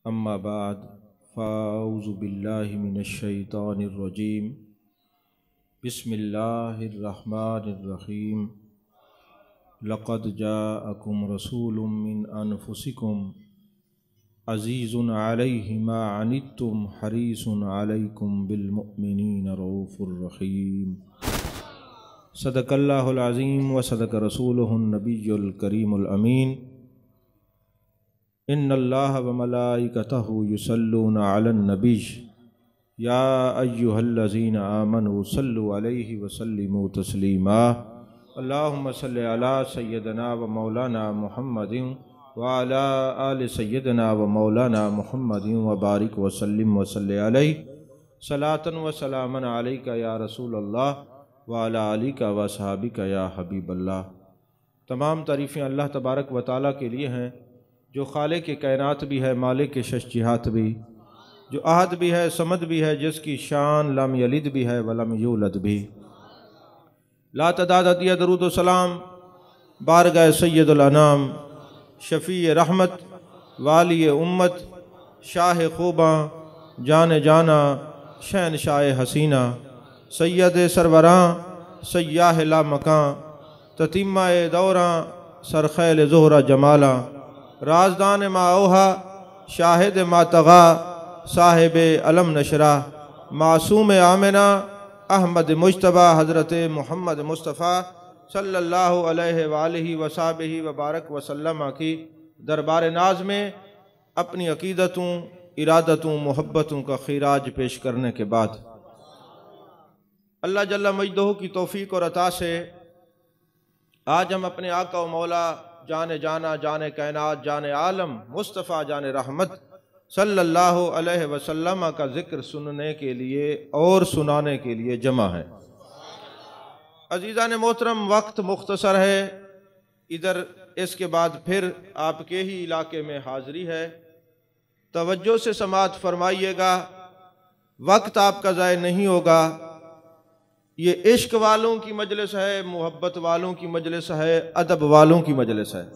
अम्मा बाद फ़ाऊज़ु बिल्लाहि मिनश्शैतानिर्रजीम बिस्मिल्लाहिर्रहमानिर्रहीम लक़द जाअकुम रसूलुम मिन अनफुसिकुम अज़ीज़ुन अलैहि मा अनित्तुम हरीसुन अलैकुम बिलमुमिनीना रऊफ़ुर रहीम। सदक़ल्लाहुल अज़ीम व सदक़ रसूलुहुन नबियुल करीमुल अमीन। इन्नल्लाह व मलाइकतहु युसल्लूना अलन नबी या अय्युहल्लज़ीना आमनू सल्लु अलैहि व सल्लिमू तस्लीमा। अल्लाहुम्मा सल्लि अला सय्यदना व मौलाना मुहम्मदिन व अला आलि सय्यदना व मौलाना मुहम्मदिन व बारिक व सल्लिम व सल्लि अलैहि सलातन व सलामन अलैका या रसूलल्लाह व अला आलिका व असहाबिका या हबीबल्लाह। तमाम तारीफ़ें अल्लाह तबारक व तआला के लिए हैं जो खालिक के कायनात भी है, मालिक के शशजिहात भी, जो अहद भी है, समद भी है, जिसकी शान लम यलिद भी है वलम यूलद भी। ला तदाद दिया दरूद व सलाम बारगाह सैयदुल अनाम शफ़ी रहमत वाली उम्मत शाह खूबा जान जाना शहनशाह हसीना सैयद सरवरां सयाह ला मकां ततीमा दौरां सरखैल ज़ोहरा जमाला राजदान माओहा शाहिद मातगा साहिब अलम नशरा मासूम आमिना अहमद मुज्तबा हज़रत मोहम्मद मुस्तफ़ा सल्लल्लाहु अलैहि वसल्लम व बारक वसल्लम की दरबार नाज में अपनी अकीदतों, इरादतों, मोहब्बतों का खिराज पेश करने के बाद अल्लाह जल्ला मजदहू की तौफ़ीक़ और अता से आज हम अपने आका व मौला जाने जाना जाने कायनात जाने आलम मुस्तफ़ा जाने रहमत सल्लल्लाहु अलैहि वसल्लम का ज़िक्र सुनने के लिए और सुनाने के लिए जमा है। अज़ीज़ान मोहतरम, वक्त मुख्तसर है, इधर इसके बाद फिर आपके ही इलाके में हाज़री है। तवज्जो से समाअत फरमाइएगा, वक्त आपका ज़ाय नहीं होगा। ये इश्क वालों की मजलिस है, मोहब्बत वालों की मजलिस है, अदब वालों की मजलिस है।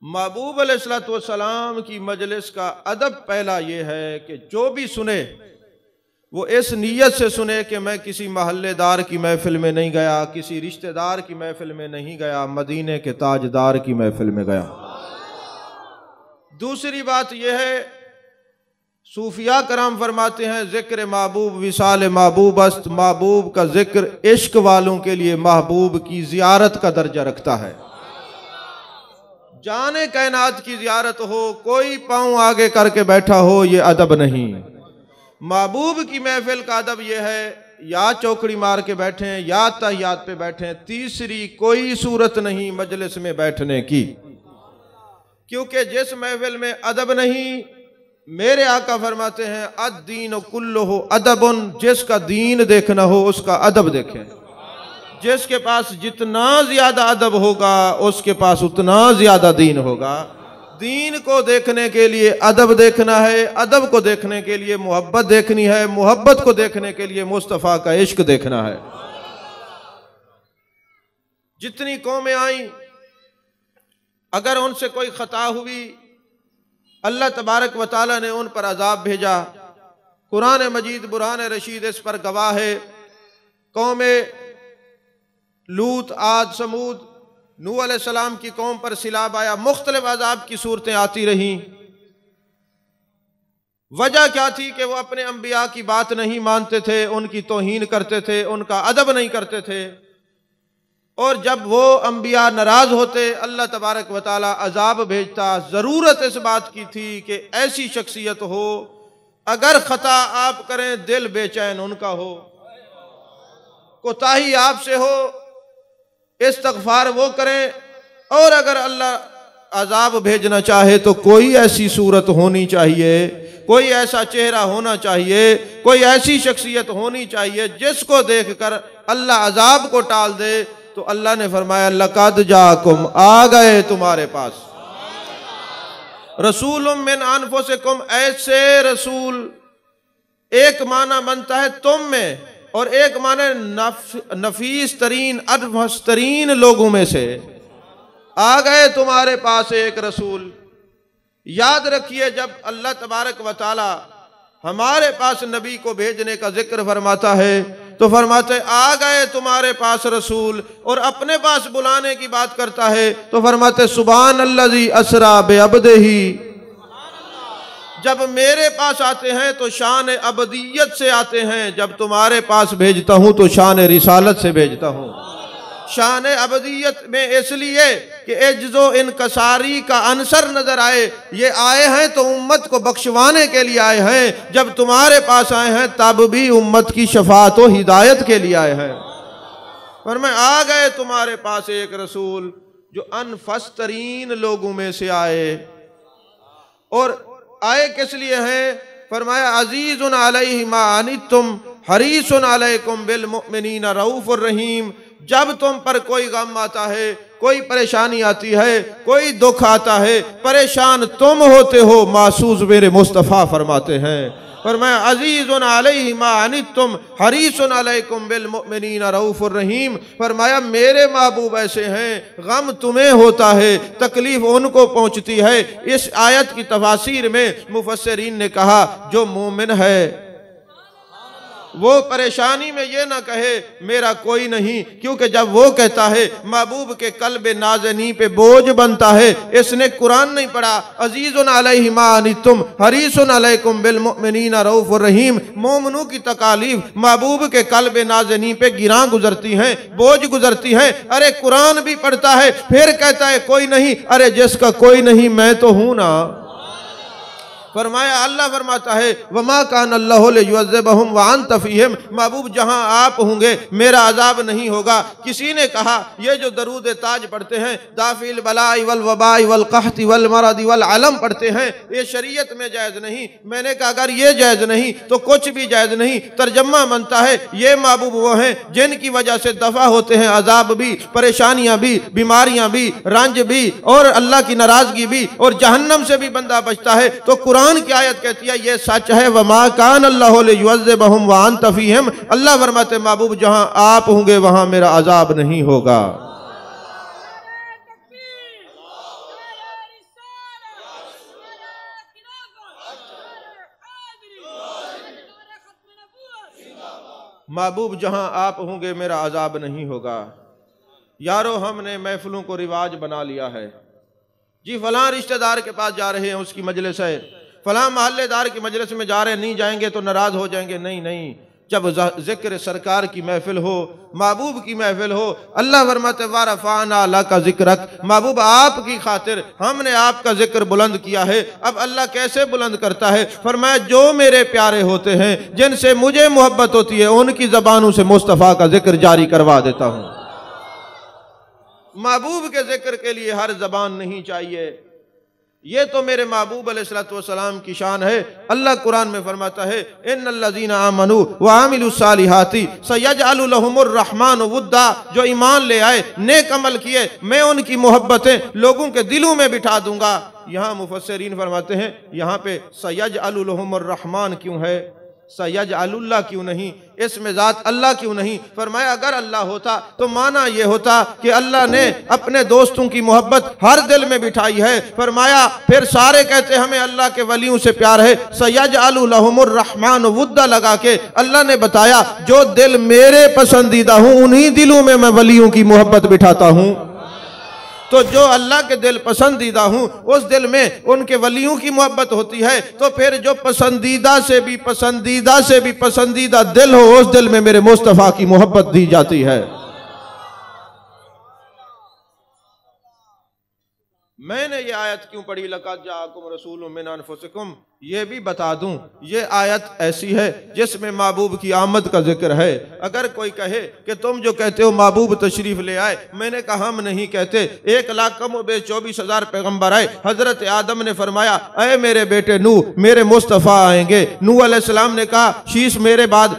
महबूब अलैहिस्सलातु वस्सलाम की मजलिस का अदब पहला ये है कि जो भी सुने वो इस नीयत से सुने कि मैं किसी महल्लेदार की महफिल में नहीं गया, किसी रिश्तेदार की महफिल में नहीं गया, मदीने के ताजदार की महफिल में गया। दूसरी बात यह है, सूफिया कराम फरमाते हैं ज़िक्र महबूब विसाल महबूब अस्त, महबूब का जिक्र इश्क वालों के लिए महबूब की ज़ियारत का दर्जा रखता है। जाने कायनात की ज़ियारत हो, कोई पाँव आगे करके बैठा हो, ये अदब नहीं। महबूब की महफिल का अदब यह है, या चौकड़ी मार के बैठें या तहियात पे बैठें, तीसरी कोई सूरत नहीं मजलिस में बैठने की। क्योंकि जिस महफिल में अदब नहीं, मेरे आका फरमाते हैं अद्दीन कुल्लुहु अदबुन, जिसका दीन देखना हो उसका अदब देखें। जिसके पास जितना ज्यादा अदब होगा उसके पास उतना ज्यादा दीन होगा। दीन को देखने के लिए अदब देखना है, अदब को देखने के लिए मोहब्बत देखनी है, मोहब्बत को देखने के लिए मुस्तफ़ा का इश्क देखना है। जितनी कौमें आई, अगर उनसे कोई खता हुई, अल्लाह तबारक व तआला ने उन पर अजाब भेजा। कुरान मजीद बुरहान रशीद इस पर गवाह है। कौमे लूत, आद, समूद, नूह अलैहिस्सलाम की कौम पर सिलाब आया, मुख्तलिफ अजाब की सूरतें आती रहीं। वजह क्या थी कि वो अपने अंबिया की बात नहीं मानते थे, उनकी तौहीन करते थे, उनका अदब नहीं करते थे। और जब वो अंबिया नाराज होते, अल्लाह तबारक व तआला अजाब भेजता। ज़रूरत इस बात की थी कि ऐसी शख्सियत हो, अगर खता आप करें दिल बेचैन उनका हो, कोताही आपसे हो इस्तग़फ़ार वो करें, और अगर अल्लाह अजाब भेजना चाहे तो कोई ऐसी सूरत होनी चाहिए, कोई ऐसा चेहरा होना चाहिए, कोई ऐसी शख्सियत होनी चाहिए जिसको देखकर अल्लाह अजाब को टाल दे। तो अल्लाह ने फरमाया लक़द जाकुम, आ गए तुम्हारे पास रसूलुम मिन अनफुसिकुम, ऐसे रसूल, एक माना बनता है तुम में और एक माना नफीस तरीन अनफस तरीन लोगों में से। आ गए तुम्हारे पास एक रसूल याद रखिए, जब अल्लाह तबारक व तआला हमारे पास नबी को भेजने का जिक्र फरमाता है तो फरमाते आ गए तुम्हारे पास रसूल, और अपने पास बुलाने की बात करता है तो फरमाते सुभान अल्लज़ी असरा बिअब्दिही। जब मेरे पास आते हैं तो शान अबदियत से आते हैं, जब तुम्हारे पास भेजता हूं तो शान रिसालत से भेजता हूं। शान अबदियत में इसलिए कि एज्जो इनकसारी का अंसर नजर आए, ये आए हैं तो उम्मत को बख्शवाने के लिए आए हैं, जब तुम्हारे पास आए हैं तब भी उम्मत की शफाअत व हिदायत के लिए आए हैं। पर मैं आ गए तुम्हारे पास एक रसूल जो अनफस तरीन लोगों में से आए, और आए किस लिए हैं? फरमाया अजीजुन अलैहि मा अनित्तुम हरीसुन अलैकुम बिल मुमिनीना रऊफुर रहीम। जब तुम पर कोई गम आता है, कोई परेशानी आती है, कोई दुख आता है, परेशान तुम होते हो, मासूस मेरे मुस्तफ़ा फरमाते हैं। पर मैं अजीजुन अलैहि मा अनित्तुम हरीसुन अलैकुम बिल मुमिनीना रऊफुर रहीम। फरमाया मेरे महबूब ऐसे हैं, गम तुम्हें होता है, तकलीफ उनको पहुंचती है। इस आयत की तफासीर में मुफस्सिरीन ने कहा जो मोमिन है वो परेशानी में ये ना कहे मेरा कोई नहीं, क्योंकि जब वो कहता है महबूब के कल्ब नाज़नी पे बोझ बनता है। इसने कुरान नहीं पढ़ा, अजीजुन अलैहि मा अनित्तुम हरीसुन अलैकुम बिल मुमिनीना रऊफुर रहीम। मोमिनों की तकालीफ महबूब के कल्ब नाज़नी पे गिरां गुजरती हैं, बोझ गुजरती हैं। अरे कुरान भी पढ़ता है, फिर कहता है कोई नहीं। अरे जिसका कोई नहीं मैं तो हूं ना। फरमाया अल्लाह फरमाता है वमा कान अल्लाहु लियुअज़्ज़िबहुम व अंत फ़ीहिम। महबूब जहां आप होंगे मेरा अजाब नहीं होगा। किसी ने कहा ये जो दरूद ताज पढ़ते हैं, दाफिल बलाई वल वबाई वल कहती वल मरदी वल अलम पढ़ते हैं, ये शरीयत में जायज़ नहीं। मैंने कहा अगर ये जायज़ नहीं तो कुछ भी जायज़ नहीं। तर्जमा बनता है ये महबूब वो हैं जिनकी वजह से दफा होते हैं अजाब भी, परेशानियां भी, बीमारियां भी, रंज भी, और अल्लाह की नाराजगी भी, और जहन्नम से भी बंदा बचता है। तो कुरान की आयत कहती है ये सच है, वमा कान अल्लाहु लियुअज़्ज़िबहुम व अंत फ़ीहिम। अल्लाह फरमाते महबूब जहां आप होंगे वहां मेरा अजाब नहीं होगा। महबूब जहां आप होंगे मेरा अजाब नहीं होगा। यारो हमने महफिलों को रिवाज बना लिया है जी, फलां रिश्तेदार के पास जा रहे हैं उसकी मजलिस है, फलां मोहल्लेदार की मजलिस में जा रहे हैं, नहीं जाएंगे तो नाराज हो जाएंगे। नहीं नहीं, जब जिक्र सरकार की महफिल हो, महबूब की महफिल हो, अल्लाह फरमाते व रफ़अना लका ज़िक्रक। महबूब आपकी खातिर हमने आपका जिक्र बुलंद किया है। अब अल्लाह कैसे बुलंद करता है? फरमाया जो मेरे प्यारे होते हैं, जिनसे मुझे मोहब्बत होती है, उनकी ज़बानों से मुस्तफ़ा का जिक्र जारी करवा देता हूँ। महबूब के जिक्र के लिए हर ज़बान नहीं चाहिए। ये तो मेरे महबूब अलैहिस्सलातु वस्सलाम की शान है। अल्लाह कुरान में फरमाता है इन्नल्लज़ीना आमनू व आमिलुस्सालिहाति सयजअलु लहुमुर रहमानु वुद्दा। जो ईमान ले आए, नेक अमल किए, मैं उनकी मोहब्बतें लोगों के दिलों में बिठा दूंगा। यहाँ मुफस्सिरीन फरमाते हैं यहाँ पे सयजअलु लहुमुर रहमान क्यों है, सयजअलुल्लाह क्यों नहीं, इसमें ज़ात अल्लाह क्यों नहीं? फरमाया अगर अल्लाह होता तो माना यह होता कि अल्लाह ने अपने दोस्तों की मोहब्बत हर दिल में बिठाई है। फरमाया फिर सारे कहते हमें अल्लाह के वलियों से प्यार है, सयजअलु लहुमुर रहमान वुद्दा लगा के अल्लाह ने बताया जो दिल मेरे पसंदीदा हूँ उन्हीं दिलों में मैं वलियों की मोहब्बत बिठाता हूँ। तो जो अल्लाह के दिल पसंदीदा हूँ उस दिल में उनके वलियों की मोहब्बत होती है। तो फिर जो पसंदीदा से भी पसंदीदा दिल हो, उस दिल में मेरे मुस्तफ़ा की मोहब्बत दी जाती है। मैंने ये आयत क्यों पढ़ी, लक़द जाअकुम रसूलुम मिन अनफुसिकुम, ये भी बता दूं ये आयत ऐसी है जिसमें महबूब की आमद का जिक्र है। अगर कोई कहे कि तुम जो कहते हो महबूब तशरीफ ले आए, मैंने कहा हम नहीं कहते। 1,24,000 पैगंबर आए। हजरत आदम ने फरमाया अरे मेरे बेटे नूह, मेरे मुस्तफ़ा आएंगे। नूह अलैहिस्सलाम ने कहा शीश मेरे बाद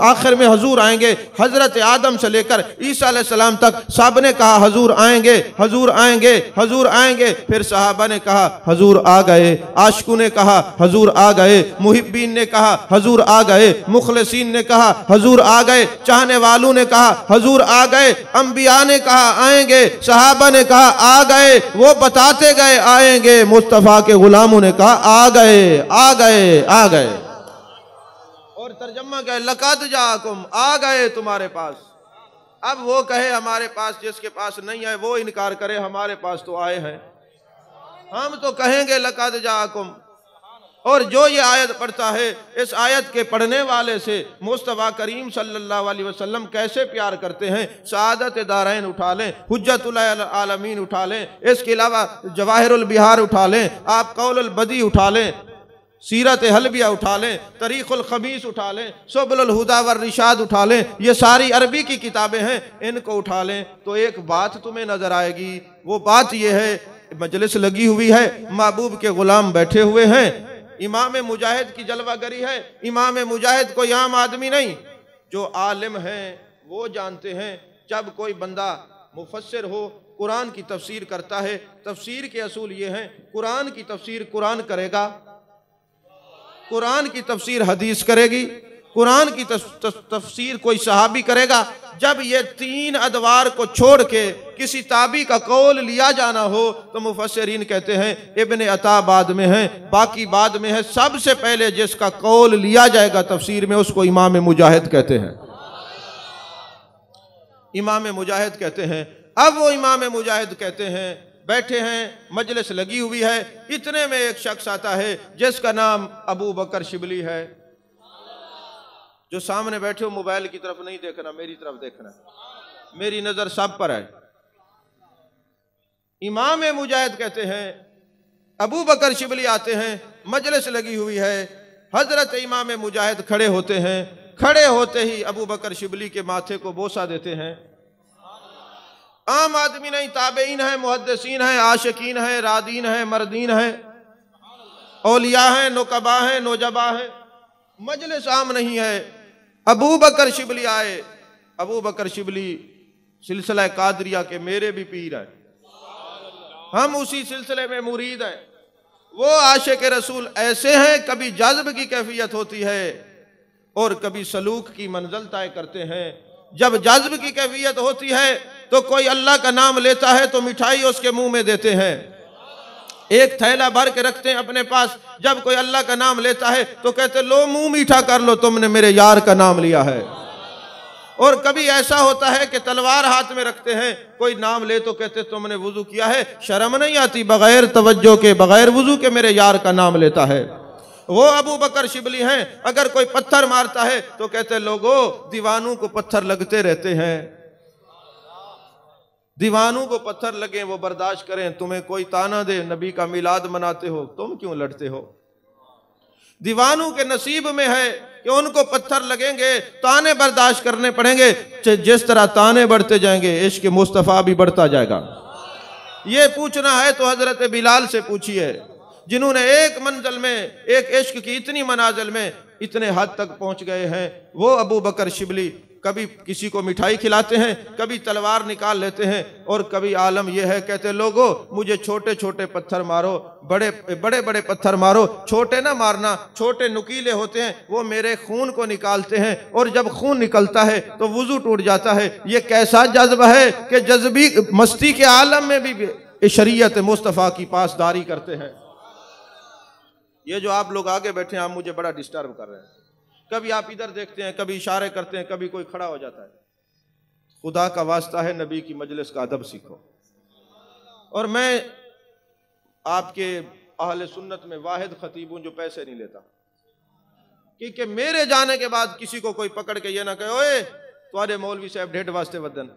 आखिर में हजूर आएंगे। हजरत आदम से लेकर ईसा अलैहिस्सलाम तक सब ने कहा हजूर आएंगे, हजूर आएंगे, हजूर हजूर आएंगे। फिर सहाबा ने कहा हजूर आ गए, आशिकों ने कहा हजूर आ गए, मुहिब्बीन ने कहा हजूर आ गए, मुखलिसीन ने कहा हजूर आ गए, चाहने वालों ने कहा हजूर आ गए, अंबिया ने कहा आएंगे, सहाबा ने कहा आ गए, वो बताते गए आएंगे, मुस्तफ़ा के गुलामों ने कहा आ गए आ गए आ गए। और तर्जमा क्या है, लक़द जाकुम, आ गए तुम्हारे पास। अब वो कहे हमारे पास, जिसके पास नहीं है वो इनकार करे हमारे पास तो आए हैं, हम तो कहेंगे लक़द जाकुम। और जो ये आयत पढ़ता है, इस आयत के पढ़ने वाले से मुस्तफ़ा करीम सल्लल्लाहु अलैहि वसल्लम कैसे प्यार करते हैं। सआदत दारैन उठा लें, हुज्जतुल आलमीन उठा लें, इसके अलावा जवाहिरुल बिहार उठा लें, आप कौलुल बदी उठा लें, सीरत हलबिया उठा लें, तरीक़ुल खमीस उठा लें, सुबुलुल हुदा वर रिशाद उठा लें, ये सारी अरबी की किताबें हैं, इनको उठा लें तो एक बात तुम्हें नजर आएगी। वो बात ये है, मजलिस लगी हुई है, महबूब के गुलाम बैठे हुए हैं, इमाम मुजाहिद की जलवागरी है। इमाम मुजाहिद कोई आम आदमी नहीं, जो आलिम हैं वो जानते हैं, जब कोई बंदा मुफस्सिर हो, कुरान की तफसीर करता है, तफसीर के असूल ये हैं, कुरान की तफसीर कुरान करेगा, कुरान की तफसीर हदीस करेगी, कुरान की तफसीर कोई सहाबी करेगा। जब ये तीन अदवार को छोड़ के किसी ताबी का कौल लिया जाना हो तो मुफस्सिरीन कहते हैं इब्ने अता बाद में है, बाकी बाद में है, सबसे पहले जिसका कौल लिया जाएगा तफसीर में उसको इमाम मुजाहिद कहते हैं, इमाम मुजाहिद कहते हैं। अब वो इमाम मुजाहिद कहते हैं, बैठे हैं, मजलिस लगी हुई है, इतने में एक शख्स आता है जिसका नाम अबू बकर शिबली है। जो सामने बैठे हो मोबाइल की तरफ नहीं देखना, मेरी तरफ देखना, मेरी नजर सब पर है। इमाम मुजाहिद कहते हैं, अबू बकर शिबली आते हैं, मजलिस लगी हुई है, हजरत इमाम मुजाहिद खड़े होते हैं, खड़े होते ही अबू बकर शिबली के माथे को बोसा देते हैं। आम आदमी नहीं, ताबेईन है, मुहद्दिसीन है, आशिकीन है, रादीन है, मर्दीन है, औलिया है, नुकबा है, नोजबा है, मजलिस आम नहीं है। अबू बकर शिबली आए। अबू बकर शिबली सिलसिला कादरिया के मेरे भी पीर है, हम उसी सिलसिले में मुरीद हैं। वो आशिक रसूल ऐसे हैं, कभी जज्ब की कैफियत होती है और कभी सलूक की मंजिल तय करते हैं। जब जज्ब की कैफियत होती है तो कोई अल्लाह का नाम लेता है तो मिठाई उसके मुंह में देते हैं, एक थैला भर के रखते हैं अपने पास। जब कोई अल्लाह का नाम लेता है तो कहते लो मुंह मीठा कर लो, तुमने मेरे यार का नाम लिया है। और कभी ऐसा होता है कि तलवार हाथ में रखते हैं, कोई नाम ले तो कहते तुमने वुजू किया है, शर्म नहीं आती बगैर तवज्जो के, बगैर वुजू के मेरे यार का नाम लेता है। वो अबू बकर शिबली हैं। अगर कोई पत्थर मारता है तो कहते लोगों दीवानों को पत्थर लगते रहते हैं, दीवानों को पत्थर लगे वो बर्दाश्त करें, तुम्हें कोई ताना दे नबी का मिलाद मनाते हो, तुम क्यों लड़ते हो। दीवानों के नसीब में है कि उनको पत्थर लगेंगे, ताने बर्दाश्त करने पड़ेंगे। जिस तरह ताने बढ़ते जाएंगे इश्क मुस्तफ़ा भी बढ़ता जाएगा। ये पूछना है तो हजरत बिलाल से पूछिए, जिन्होंने एक मंजिल में, एक इश्क की इतनी मनाजिल में इतने हद तक पहुंच गए हैं। वो अबू बकर शिबली कभी किसी को मिठाई खिलाते हैं, कभी तलवार निकाल लेते हैं, और कभी आलम यह है कहते लोगों मुझे छोटे छोटे पत्थर मारो, बड़े बड़े बड़े पत्थर मारो, छोटे ना मारना, छोटे नुकीले होते हैं, वो मेरे खून को निकालते हैं, और जब खून निकलता है तो वुजू टूट जाता है। ये कैसा जज्बा है कि जज्बी मस्ती के आलम में भी शरीयत मुस्तफ़ा की पासदारी करते हैं। ये जो आप लोग आगे बैठे हैं, आप मुझे बड़ा डिस्टर्ब कर रहे हैं। कभी आप इधर देखते हैं, कभी इशारे करते हैं, कभी कोई खड़ा हो जाता है। खुदा का वास्ता है, नबी की मजलिस का अदब सीखो। और मैं आपके अहले सुन्नत में वाहिद खतीब हूं जो पैसे नहीं लेता, क्योंकि मेरे जाने के बाद किसी को कोई पकड़ के ये ना कहे ओए तुम्हारे मौलवी साहब ढेठ वास्ते वदन,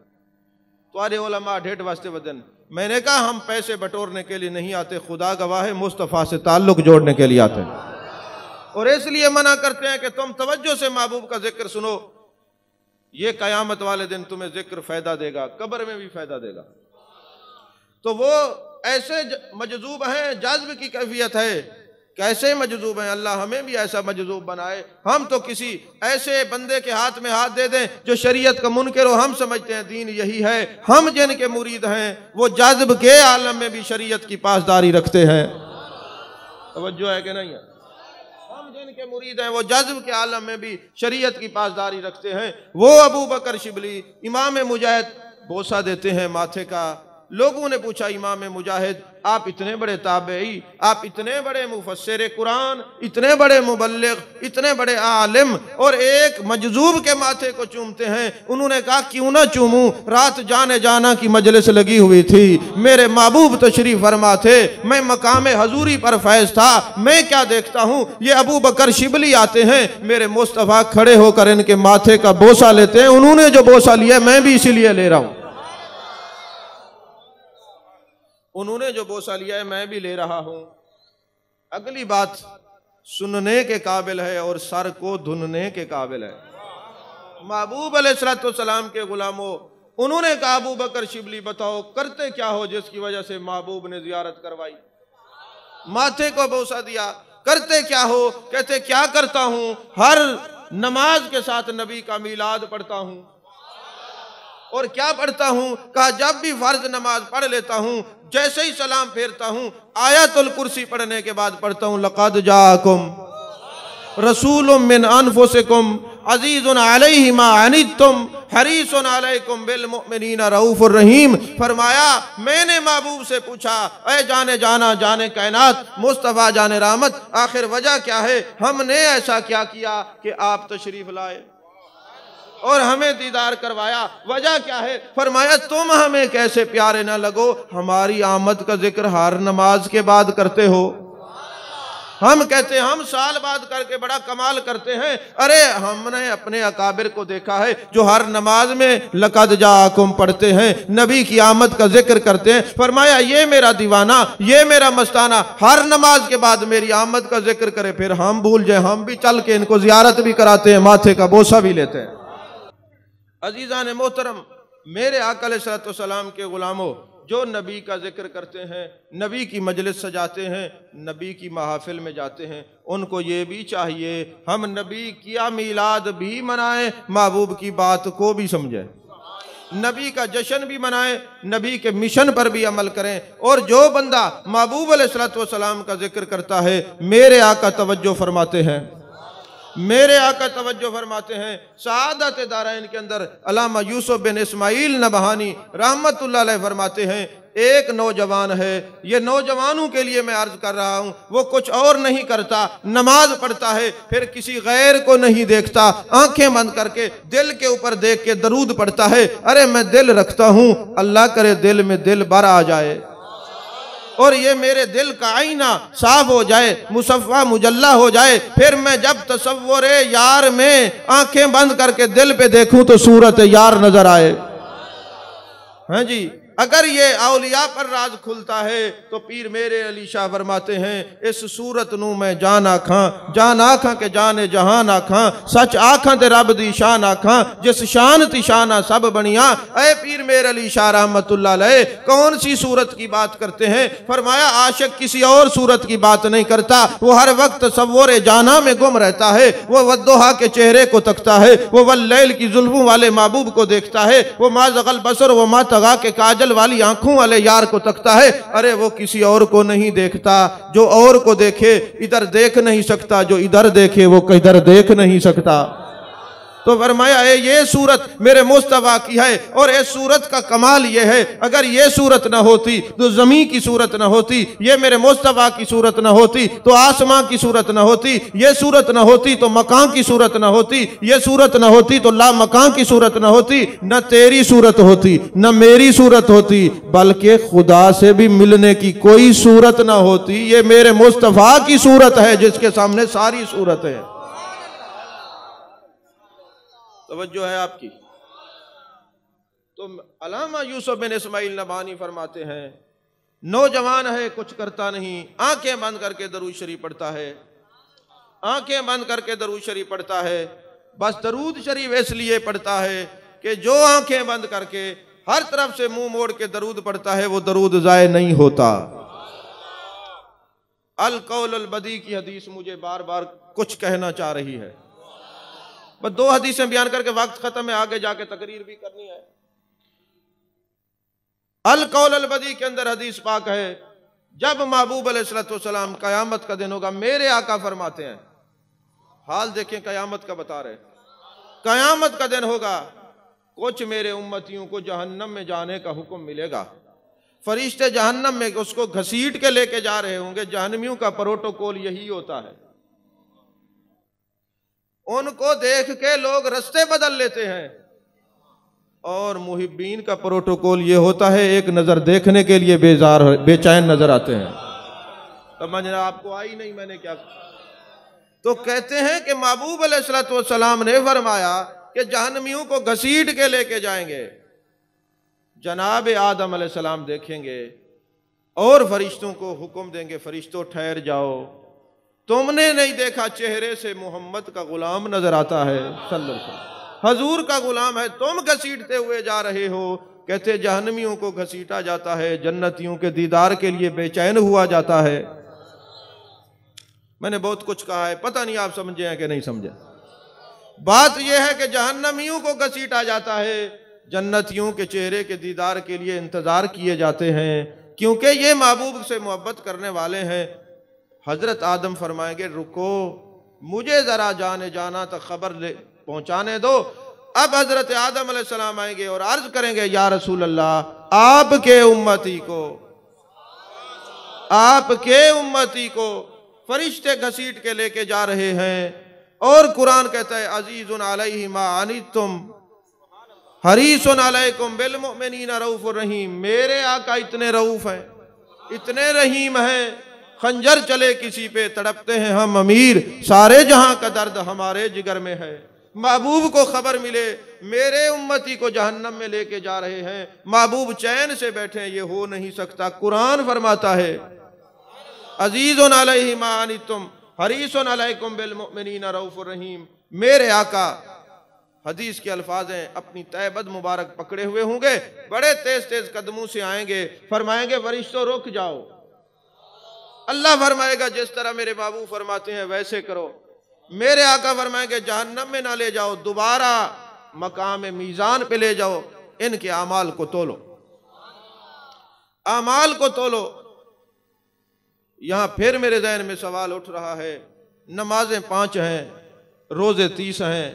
तुम्हारे उलमा ढेठ वास्ते वदन। मैंने कहा हम पैसे बटोरने के लिए नहीं आते, खुदा गवाह है मुस्तफ़ा से ताल्लुक जोड़ने के लिए आते हैं। और इसलिए मना करते हैं कि तुम तवज्जो से महबूब का जिक्र सुनो, ये कयामत वाले दिन तुम्हें जिक्र फायदा देगा, कब्र में भी फायदा देगा। तो वो ऐसे मजजूब हैं, जज्ब की कैफियत है कैसे मजजूब हैं। अल्लाह हमें भी ऐसा मजजूब बनाए। हम तो किसी ऐसे बंदे के हाथ में हाथ दे दें जो शरीयत का मुनकर हो। हम समझते हैं दीन यही है। हम जिनके मुरीद हैं वो जज्ब के आलम में भी शरीयत की पासदारी रखते हैं। तवज्जो है कि नहीं है? हम जिनके मुरीद हैं वो जज्ब के आलम में भी शरीयत की पासदारी रखते हैं। वो अबू बकर शिबली इमाम मुजाहिद बोसा देते हैं माथे का। लोगों ने पूछा इमाम मुजाहिद आप इतने बड़े ताबई, आप इतने बड़े मुफस्सिर कुरान, इतने बड़े मुबल्लिग, इतने बड़े आलिम और एक मजजूब के माथे को चूमते हैं। उन्होंने कहा क्यों ना चूमूं, रात जाने जाना की मजलिस लगी हुई थी, मेरे महबूब तशरीफ फरमा थे, मैं मकाम हजूरी पर फैज था। मैं क्या देखता हूँ ये अबू बकर शिबली आते हैं, मेरे मुस्तफ़ा खड़े होकर इनके माथे का बोसा लेते हैं। उन्होंने जो बोसा लिया मैं भी इसीलिए ले रहा हूँ। उन्होंने जो बोसा लिया है मैं भी ले रहा हूं। अगली बात सुनने के काबिल है और सर को धुनने के काबिल है। महबूब अलैहिस्सलाम के गुलामों, उन्होंने कहा अबू बकर शिबली बताओ करते क्या हो जिसकी वजह से महबूब ने जियारत करवाई, माथे को बोसा दिया, करते क्या हो? कहते क्या करता हूं, हर नमाज के साथ नबी का मीलाद पढ़ता हूं। और क्या पढ़ता हूं? कहा जब भी फर्ज नमाज पढ़ लेता हूं, जैसे ही सलाम फेरता हूं, आयतुल कुर्सी पढ़ने के बाद पढ़ता हूं लक़द जाअकुम रसूलुम मिन अनफुसिकुम अज़ीज़ुन अलैहि मा अनित्तुम हरीसुन अलैकुम बिल मुमिनीना रऊफुर रहीम। फरमाया मैंने महबूब से पूछा, ऐ जाने जाना, जाने कायनात, मुस्तफ़ा जाने रहमत, आखिर वजह क्या है? हमने ऐसा क्या किया कि आप तशरीफ लाए और हमें दीदार करवाया? वजह क्या है? फरमाया तुम हमें कैसे प्यारे ना लगो, हमारी आमद का जिक्र हर नमाज के बाद करते हो। हम कहते हैं हम साल बाद करके बड़ा कमाल करते हैं। अरे हमने अपने अकाबिर को देखा है जो हर नमाज में लक़द जाअकुम पढ़ते हैं, नबी की आमद का जिक्र करते हैं। फरमाया ये मेरा दीवाना, ये मेरा मस्ताना हर नमाज के बाद मेरी आमद का जिक्र करे, फिर हम भूल जाए, हम भी चल के इनको जियारत भी कराते हैं, माथे का बोसा भी लेते हैं। अजीज़ान मोहतरम, मेरे आका अलैहिस्सलाम के गुलामों, जो नबी का जिक्र करते हैं, नबी की मजलिस सजाते हैं, नबी की महफिल में जाते हैं, उनको ये भी चाहिए हम नबी किया मीलाद भी मनाएं, महबूब की बात को भी समझें, नबी का जश्न भी मनाएं, नबी के मिशन पर भी अमल करें। और जो बंदा महबूब अलैहिस्सलाम का जिक्र करता है, मेरे आका तवज्जो फरमाते हैं, मेरे आका तवज्जो फरमाते हैं, सआदत दारैन के अंदर अल्लामा यूसुफ बिन इस्माइल नबहानी रहमतुल्लाह अलैह फरमाते हैं, एक नौजवान है, ये नौजवानों के लिए मैं अर्ज कर रहा हूँ, वो कुछ और नहीं करता, नमाज पढ़ता है, फिर किसी गैर को नहीं देखता, आंखें बंद करके दिल के ऊपर देख के दरूद पढ़ता है। अरे मैं दिल रखता हूँ, अल्लाह करे दिल में दिल भर आ जाए और ये मेरे दिल का आईना साफ हो जाए, मुसफ़ा मुजल्ला हो जाए, फिर मैं जब तसव्वुरे यार में आंखें बंद करके दिल पे देखूं तो सूरत यार नजर आए। हाँ जी, अगर ये औलिया पर राज खुलता है तो पीर मेरे अली शाह फरमाते हैं, इस सूरत नू मैं जान आखां के जाने जहान आखां, सच आखां ते रब दी शान आखां, जिस शान ती शाना सब बनिया। ऐ पीर मेरे अली शाह रहमतुल्लाह अलैह कौन सी सूरत की बात करते हैं? फरमाया आशिक किसी और सूरत की बात नहीं करता, वो हर वक्त तसव्वुर जाना में गुम रहता है, वो वद्दुहा के चेहरे को तकता है, वो वल्लैल की जुल्फों वाले महबूब को देखता है, वो मा ज़गल बसर वो मा तगा के काजल वाली आंखों वाले यार को तकता है। अरे वो किसी और को नहीं देखता, जो और को देखे इधर देख नहीं सकता, जो इधर देखे वो किधर देख नहीं सकता। तो फरमाया है ये सूरत मेरे मुस्तफ़ा की है और इस सूरत का कमाल ये है, अगर ये सूरत ना होती तो ज़मीं की सूरत ना होती, ये मेरे मुस्तफ़ा की सूरत ना होती तो आसमां की सूरत ना होती, ये सूरत ना होती तो मकान की सूरत ना होती, ये सूरत ना होती तो ला मकान की सूरत ना होती, न तेरी सूरत होती न मेरी सूरत होती, बल्कि खुदा से भी मिलने की कोई सूरत ना होती। ये मेरे मुस्तफ़ा की सूरत है जिसके सामने सारी सूरत है। तवज्जो है आपकी? तो अल्लामा यूसुफ बिन इस्माइल नबानी फरमाते हैं, नौजवान है कुछ करता नहीं, आंखें बंद करके दरूद शरीफ पढ़ता है, आंखें बंद करके दरूद शरीफ पढ़ता है। बस दरूद शरीफ इसलिए पढ़ता है कि जो आंखें बंद करके हर तरफ से मुंह मोड़ के दरूद पढ़ता है वो दरूद जाए नहीं होता। अल कौल अल बदी की हदीस मुझे बार बार कुछ कहना चाह रही है। बस 2 हदीसें बयान करके वक्त खत्म है, आगे जाके तकरीर भी करनी है। अल कौल अल बदी के अंदर हदीस पाक है, जब महबूब अलैहिस्सलाम कयामत का दिन होगा, मेरे आका फरमाते हैं, हाल देखें कयामत का बता रहे, कयामत का दिन होगा, कुछ मेरे उम्मतियों को जहन्नम में जाने का हुक्म मिलेगा। फरिश्ते जहन्नम में उसको घसीट के लेके जा रहे होंगे। जहन्नमियों का प्रोटोकॉल यही होता है, उनको देख के लोग रास्ते बदल लेते हैं, और मुहिब्बीन का प्रोटोकॉल ये होता है, एक नजर देखने के लिए बेचैन नजर आते हैं। समझना आपको आई नहीं मैंने क्या? तो कहते हैं कि महबूब अलैहिस्सलाम ने फरमाया कि जहन्नमियों को घसीट के लेके जाएंगे, जनाब आदम अलैहिस्सलाम देखेंगे और फरिश्तों को हुक्म देंगे, फरिश्तों ठहर जाओ, तुमने नहीं देखा चेहरे से मोहम्मद का गुलाम नजर आता है, सल्लल्लाहु अलैहि वसल्लम हजूर का गुलाम है, तुम घसीटते हुए जा रहे हो। कहते जहन्नमियों को घसीटा जाता है, जन्नतियों के दीदार के लिए बेचैन हुआ जाता है। मैंने बहुत कुछ कहा है, पता नहीं आप समझे हैं कि नहीं समझे। बात यह है कि जहन्नमियों को घसीटा जाता है, जन्नतियों के चेहरे के दीदार के लिए इंतजार किए जाते हैं, क्योंकि ये महबूब से मोहब्बत करने वाले हैं। हजरत आदम फरमाएंगे रुको, मुझे जरा जाने जाना तक खबर ले पहुंचाने दो। अब हजरत आदम अलैहिस्सलाम आएंगे और अर्ज करेंगे, या रसूल अल्लाह, आपके उम्मती को फरिश्ते घसीट के लेके जा रहे हैं। और कुरान कहता है, अजीजुन अलैहि मा अनितुम हरीसुन अलैकुम बिल मुमिनीना रऊफुर रहीम। मेरे आका इतने रऊफ हैं, इतने रहीम हैं, खंजर चले किसी पे तड़पते हैं हम अमीर, सारे जहां का दर्द हमारे जिगर में है। महबूब को खबर मिले मेरे उम्मती को जहन्नम में लेके जा रहे हैं, महबूब चैन से बैठे, ये हो नहीं सकता। कुरान फरमाता है, अजीजुन अलैहि मा अनितुम हरीसुन अलैकुम बिल मुमिनीना रऊफुर रहीम। मेरे आका, हदीस के अल्फाज हैं, अपनी तैबद मुबारक पकड़े हुए होंगे, बड़े तेज तेज कदमों से आएंगे, फरमाएंगे फरिश्तों रुक जाओ। अल्लाह फरमाएगा जिस तरह मेरे महबूब फरमाते हैं वैसे करो। मेरे आका फरमाएंगे जहन्नम में ना ले जाओ, दोबारा मकाम मीज़ान पे ले जाओ, इनके आमाल को तोलो, आमाल को तोलो। यहां फिर मेरे ज़हन में सवाल उठ रहा है, नमाजें 5 हैं, रोजे 30 हैं,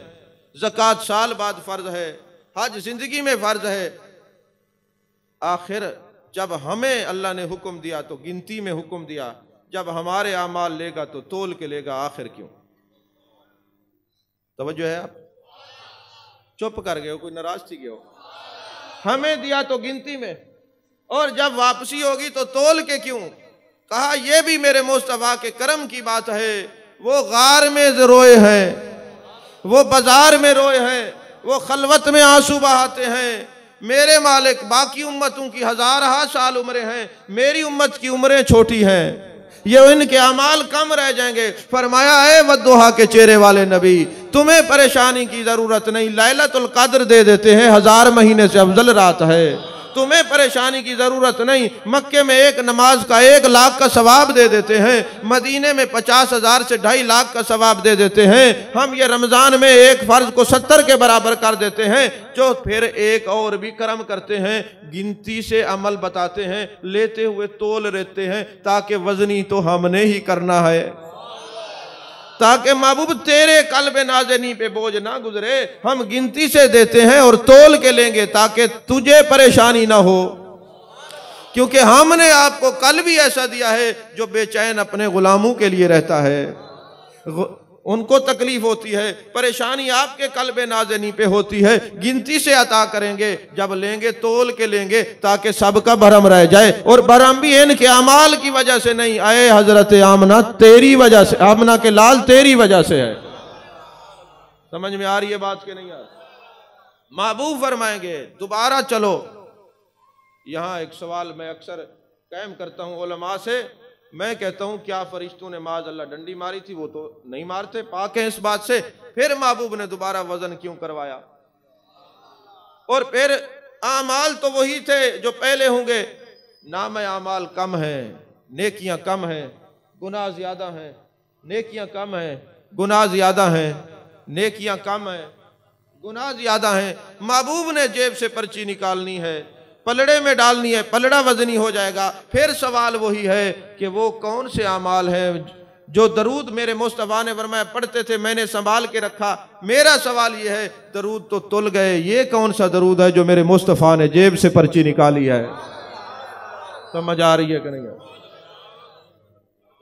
ज़कात साल बाद फर्ज है, हज जिंदगी में फर्ज है। आखिर जब हमें अल्लाह ने हुक्म दिया तो गिनती में हुक्म दिया, जब हमारे आमाल लेगा तो तोल के लेगा, आखिर क्यों? तवज्जो है? आप चुप कर गए हो, कोई नाराज थी गए हो? हमें दिया तो गिनती में, और जब वापसी होगी तो तोल के क्यों? कहा यह भी मेरे मुस्तफा के करम की बात है। वो गार में रोए हैं, वो बाजार में रोए हैं, वो खलवत में आंसू बहाते हैं। मेरे मालिक बाकी उम्मतों की 1000 साल उम्रें हैं, मेरी उम्मत की उम्रें छोटी हैं, ये इनके अमाल कम रह जाएंगे। फरमाया है वद्दुहा के चेहरे वाले नबी, तुम्हें परेशानी की जरूरत नहीं, लैलतुल कद्र दे देते हैं, 1000 महीने से अफजल रात है। तुम्हें परेशानी की जरूरत नहीं, मक्के में एक नमाज का 1 लाख का सवाब दे देते हैं, मदीने में 50,000 से 2.5 लाख का सवाब दे देते हैं। हम ये रमजान में एक फर्ज को 70 के बराबर कर देते हैं। जो फिर एक और भी करम करते हैं, गिनती से अमल बताते हैं, लेते हुए तोल रहते हैं, ताकि वजनी तो हमने ही करना है, ताकि महबूब तेरे कल्ब नाज़नी पे बोझ ना गुजरे। हम गिनती से देते हैं और तोल के लेंगे ताकि तुझे परेशानी ना हो, क्योंकि हमने आपको कल भी ऐसा दिया है जो बेचैन अपने गुलामों के लिए रहता है, उनको तकलीफ होती है, परेशानी आपके कल्ब नाज़नी पे होती है। गिनती से अता करेंगे, जब लेंगे तोल के लेंगे ताकि सबका भरम रह जाए, और भरम भी इनके अमाल की वजह से नहीं। आए हजरत आमना तेरी वजह से, आमना के लाल तेरी वजह से है। समझ में आ रही है बात के नहीं आ रही? महबूब फरमाएंगे दोबारा चलो। यहां एक सवाल मैं अक्सर कायम करता हूं उलमा से, मैं कहता हूं क्या फरिश्तों ने माज अल्लाह डंडी मारी थी? वो तो नहीं मारते, पाक है इस बात से। फिर महबूब ने दोबारा वजन क्यों करवाया? और फिर आमाल तो वही थे जो पहले होंगे, नाम आमाल कम है, नेकियां कम है, गुनाह ज़्यादा हैं, नेकियां कम हैं, गुनाह ज़्यादा हैं, नेकियां कम हैं, गुनाह ज़्यादा हैं। महबूब ने जेब से पर्ची निकालनी है, पलड़े में डालनी है, पलड़ा वजनी हो जाएगा। फिर सवाल वही है कि वो कौन से अमाल हैं जो दरूद मेरे मुस्तफ़ा ने फरमाया पढ़ते थे, मैंने संभाल के रखा। मेरा सवाल ये है, दरूद तो तुल गए, ये कौन सा दरूद है जो मेरे मुस्तफ़ा ने जेब से पर्ची निकाली है? समझ आ रही है कि नहीं?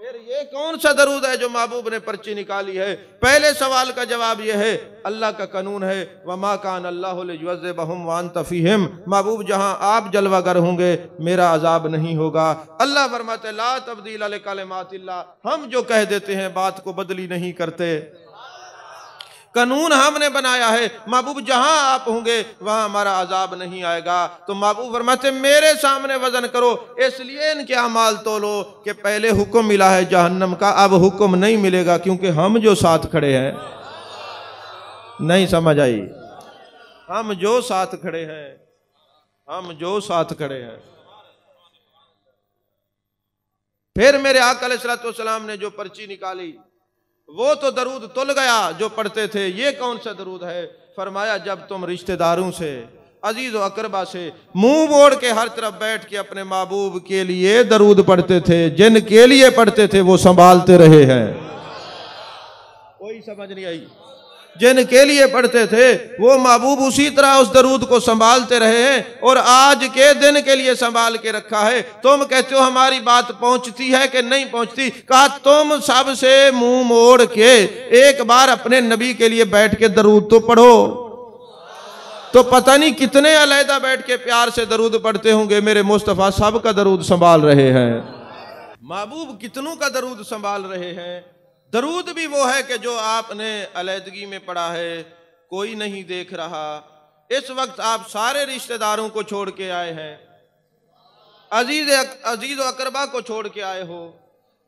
फिर ये कौन सा दरूद है जो महबूब ने पर्ची निकाली है? पहले सवाल का जवाब यह है, अल्लाह का कानून है, वमा कान अल्लाहु लियुअज़्ज़िबहुम व अंत फ़ीहिम। महबूब जहां आप जलवागर होंगे मेरा अजाब नहीं होगा। अल्लाह फरमाते ला तब्दील लिकलिमातिल्लाह, हम जो कह देते हैं बात को बदली नहीं करते, कानून हमने बनाया है। महबूब जहां आप होंगे वहां हमारा अजाब नहीं आएगा। तो महबूब फरमाते मेरे सामने वजन करो, इसलिए इनके अमाल तोलो कि पहले हुक्म मिला है जहन्नम का, अब हुक्म नहीं मिलेगा क्योंकि हम जो साथ खड़े हैं। नहीं समझ आई? हम जो साथ खड़े हैं, हम जो साथ खड़े हैं। फिर मेरे आका अलैहिस्सलातु वस्सलाम ने जो पर्ची निकाली वो तो दरूद तुल गया जो पढ़ते थे। ये कौन सा दरूद है? फरमाया जब तुम रिश्तेदारों से, अजीज व अकरबा से मुंह मोड़ के हर तरफ बैठ के अपने महबूब के लिए दरूद पढ़ते थे, जिनके लिए पढ़ते थे वो संभालते रहे हैं। कोई समझ नहीं आई? जिनके लिए पढ़ते थे वो महबूब उसी तरह उस दरूद को संभालते रहे हैं और आज के दिन के लिए संभाल के रखा है। तुम कहते हो हमारी बात पहुंचती है कि नहीं पहुंचती? कहा तुम सबसे मुंह मोड़ के एक बार अपने नबी के लिए बैठ के दरूद तो पढ़ो, तो पता नहीं कितने अलहदा बैठ के प्यार से दरूद पढ़ते होंगे। मेरे मुस्तफ़ा सब का दरूद संभाल रहे हैं। महबूब कितनों का दरूद संभाल रहे हैं। दरूद भी वो है कि जो आपने अलहदगी में पढ़ा है, कोई नहीं देख रहा। इस वक्त आप सारे रिश्तेदारों को छोड़ के आए हैं, अजीज अकरबा को छोड़ के आए हो।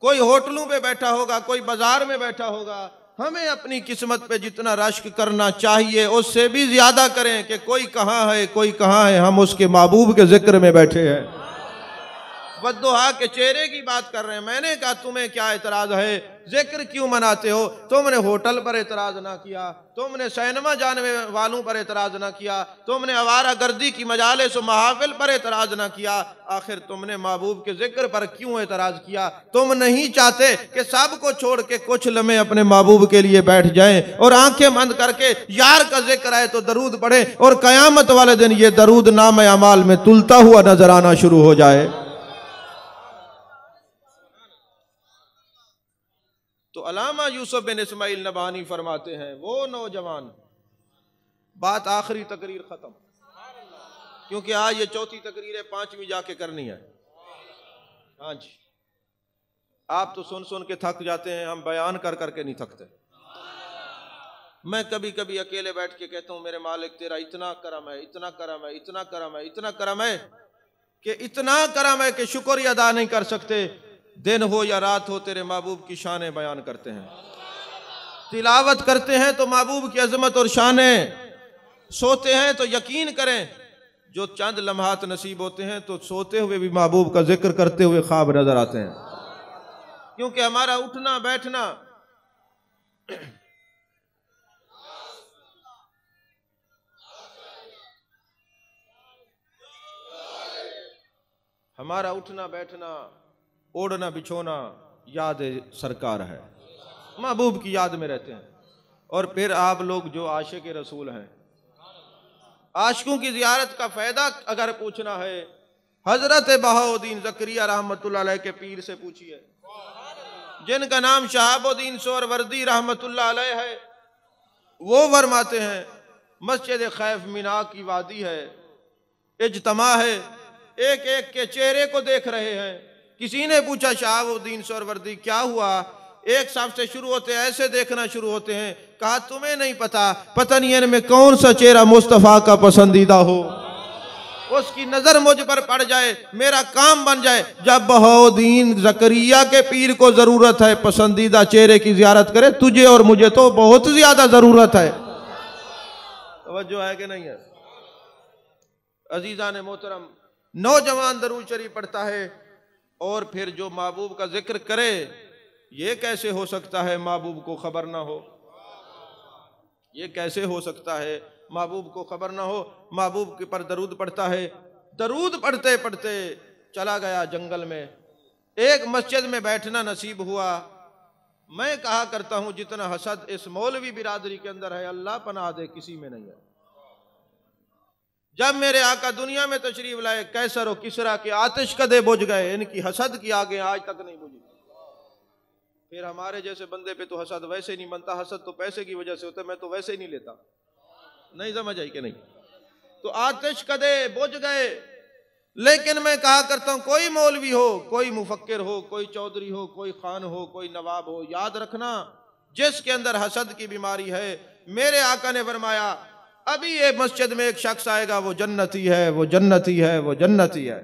कोई होटलों पे बैठा होगा, कोई बाजार में बैठा होगा। हमें अपनी किस्मत पे जितना रश्क करना चाहिए उससे भी ज्यादा करें कि कोई कहाँ है, कोई कहाँ है। हम उसके महबूब के जिक्र में बैठे हैं, बद्दुआ के चेहरे की बात कर रहे हैं। मैंने कहा तुम्हें क्या एतराज है, जिक्र क्यों मनाते हो? तुमने होटल पर एतराज ना किया, तुमने सिनेमा जाने वालों पर एतराज ना किया, तुमने आवारा गर्दी की मजालिस महाफिल पर एतराज ना किया, आखिर तुमने महबूब के जिक्र पर क्यों एतराज किया? तुम नहीं चाहते कि सब को छोड़ के कुछ लम्हे अपने महबूब के लिए बैठ जाएं और आंखें बंद करके यार का जिक्र आए तो दरूद पढ़े और कयामत वाले दिन ये दरूद नाम अमाल में तुलता हुआ नजर आना शुरू हो जाए। तो अल्लामा यूसुफ बिन इस्माइल नबानी फरमाते हैं, वो नौजवान, बात आखिरी तकरीर खत्म, क्योंकि आज ये चौथी तकरीर है, पांचवी जाके करनी है। हाँ जी, आप तो सुन सुन के थक जाते हैं, हम बयान कर करके नहीं थकते। मैं कभी कभी अकेले बैठ के कहता हूं मेरे मालिक तेरा इतना करम है, इतना करम है, इतना करम है, इतना करम है कि इतना करम है कि शुक्र ही अदा नहीं कर सकते। दिन हो या रात हो तेरे महबूब की शानें बयान करते हैं, तिलावत करते हैं तो महबूब की अजमत और शानें, सोते हैं तो यकीन करें जो चंद लम्हात नसीब होते हैं तो सोते हुए भी महबूब का जिक्र करते हुए ख्वाब नजर आते हैं। क्योंकि हमारा उठना बैठना हमारा उठना बैठना, ओढ़ना बिछोना याद सरकार है, महबूब की याद में रहते हैं। और फिर आप लोग जो आशिक रसूल हैं, आशिकों की ज़ियारत का फ़ायदा अगर पूछना है, हज़रत बहाउद्दीन ज़करिया रहमतुल्लाह अलैह के पीर से पूछिए, जिनका नाम शहाबुद्दीन सोहरवर्दी रहमतुल्लाह अलैह है। वो फरमाते हैं मस्जिद खैफ मिना की वादी है, इज्तमा है, एक एक के चेहरे को देख रहे हैं। किसी ने पूछा शहाबुद्दीन सोहरवर्दी क्या हुआ? एक साहब से शुरू होते हैं, ऐसे देखना शुरू होते हैं। कहा तुम्हें नहीं पता, पता नहीं इनमें कौन सा चेहरा मुस्तफ़ा का पसंदीदा हो, उसकी नजर मुझ पर पड़ जाए, मेरा काम बन जाए। जब बहाउद्दीन ज़करिया के पीर को जरूरत है पसंदीदा चेहरे की ज़ियारत करे, तुझे और मुझे तो बहुत ज्यादा जरूरत है। तवज्जो है कि नहीं है? अजीज़ान मोहतरम, नौजवान दरूद शरीफ पढ़ता है और फिर जो महबूब का जिक्र करे ये कैसे हो सकता है महबूब को खबर ना हो? ये कैसे हो सकता है महबूब को खबर ना हो? महबूब के पर दरूद पढ़ता है, दरूद पढ़ते पढ़ते चला गया जंगल में। एक मस्जिद में बैठना नसीब हुआ। मैं कहा करता हूं जितना हसद इस मौलवी बिरादरी के अंदर है, अल्लाह पनाह दे किसी में नहीं है। जब मेरे आका दुनिया में तशरीफ लाए, कैसर और किसरा के आतिश कदे बुझ गए, इनकी हसद की आगे आज तक नहीं बुझी। फिर हमारे जैसे बंदे पे तो हसद वैसे नहीं बनता। हसद तो पैसे की वजह से होता है, मैं तो वैसे ही नहीं लेता। नहीं समझ आई कि नहीं? तो आतिश कदे बुझ गए। लेकिन मैं कहा करता हूं, कोई मौलवी हो, कोई मुफक्किर हो, कोई चौधरी हो, कोई खान हो, कोई नवाब हो, याद रखना जिसके अंदर हसद की बीमारी है, मेरे आका ने फरमाया अभी ये मस्जिद में एक शख्स आएगा, वो जन्नती है, वो जन्नती है, वो जन्नती है।